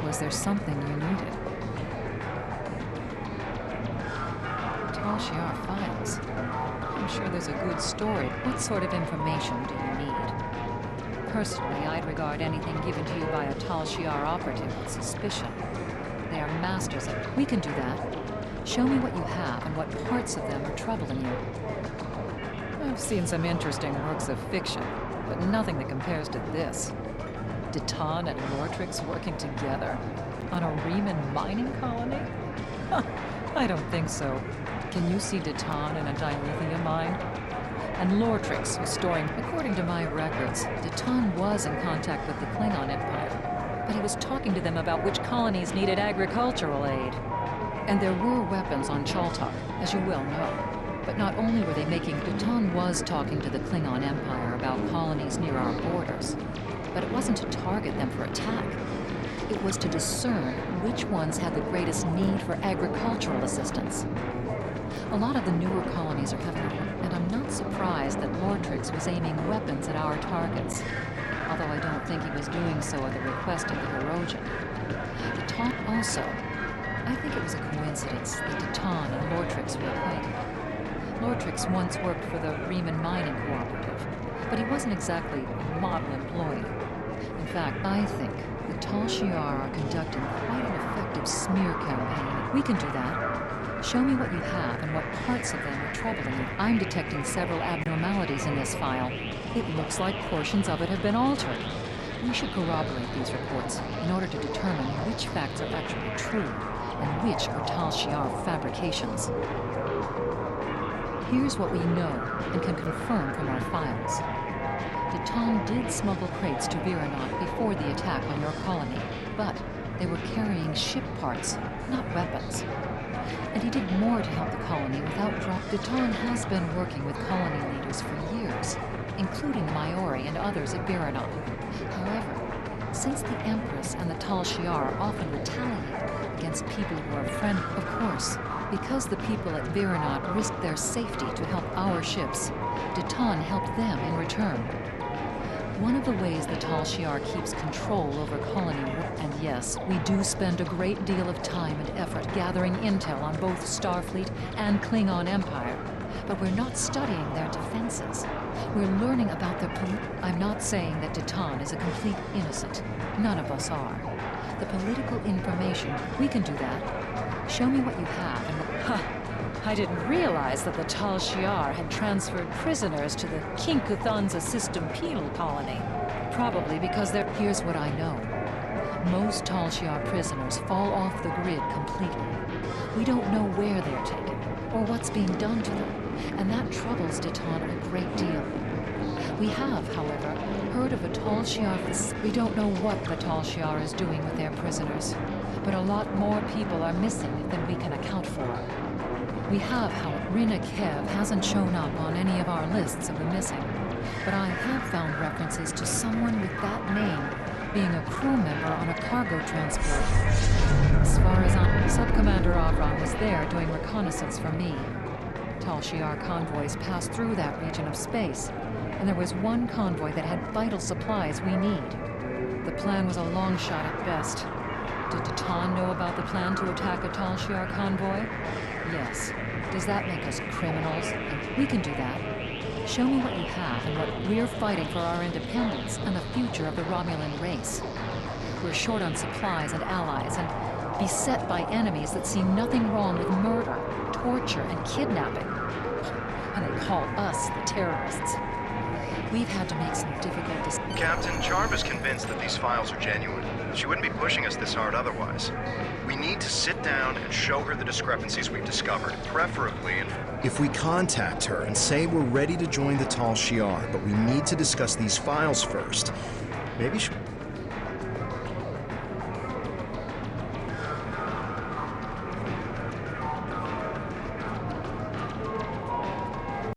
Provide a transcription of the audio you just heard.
Was there something you needed? Tal Shiar files. I'm sure there's a good story. What sort of information do you need? Personally, I'd regard anything given to you by a Tal Shiar operative with suspicion. They are masters of it. We can do that. Show me what you have and what parts of them are troubling you. I've seen some interesting works of fiction, but nothing that compares to this. Deton and Lortrix working together on a Riemann mining colony? I don't think so. Can you see Deton in a dilithium mine? And Lortrix was storing, according to my records, Deton was in contact with the Klingon Empire, but he was talking to them about which colonies needed agricultural aid. And there were weapons on Chaltok, as you well know. But not only were they making, Deton was talking to the Klingon Empire about colonies near our borders, but it wasn't to target them for attack. It was to discern which ones had the greatest need for agricultural assistance. A lot of the newer colonies are having it, and I'm not surprised that Lortrix was aiming weapons at our targets, although I don't think he was doing so at the request of the Hirogen. Deton also, I think it was a coincidence that Deton and Lortrix were acquainted. Lortrix once worked for the Riemann Mining Cooperative, but he wasn't exactly a model employee. In fact, I think the Tal Shiar are conducting quite an effective smear campaign. We can do that. Show me what you have and what parts of them are troubling you. I'm detecting several abnormalities in this file. It looks like portions of it have been altered. We should corroborate these reports in order to determine which facts are actually true and which are Tal Shiar fabrications. Here's what we know and can confirm from our files. Deton did smuggle crates to Viranot before the attack on your colony, but they were carrying ship parts, not weapons. And he did more to help the colony without drop. Deton has been working with colony leaders for years, including Maori and others at Viranot. However, since the Empress and the Tal Shiar often retaliate against people who are friendly, of course, because the people at Viranot risked their safety to help our ships, Deton helped them in return. One of the ways the Tal Shiar keeps control over colony work, and yes, we do spend a great deal of time and effort gathering intel on both Starfleet and Klingon Empire, but we're not studying their defenses. We're learning about their I'm not saying that Deton is a complete innocent. None of us are. The political information, we can do that. Show me what you have and I didn't realize that the Tal Shiar had transferred prisoners to the Kinkuthanza System Penal Colony. Probably because they're... Here's what I know. Most Tal Shiar prisoners fall off the grid completely. We don't know where they're taken, or what's being done to them, and that troubles Deton a great deal. We have, however, heard of a Tal Shiar... We don't know what the Tal Shiar is doing with their prisoners, but a lot more people are missing than we can account for. We have, however, Rina Kev hasn't shown up on any of our lists of the missing, but I have found references to someone with that name being a crew member on a cargo transport. As far as Subcommander Avram was there doing reconnaissance for me. Tal Shiar convoys passed through that region of space, and there was one convoy that had vital supplies we need. The plan was a long shot at best. Did Deton know about the plan to attack a Tal Shiar convoy? Yes. Does that make us criminals? We can do that. Show me what you have and what we're fighting for our independence and the future of the Romulan race. We're short on supplies and allies and beset by enemies that see nothing wrong with murder, torture, and kidnapping. And they call us the terrorists. We've had to make some difficult decisions. Captain, Jarvis convinced that these files are genuine. She wouldn't be pushing us this hard otherwise. We need to sit down and show her the discrepancies we've discovered, preferably in... If we contact her and say we're ready to join the Tal Shiar, but we need to discuss these files first, maybe she...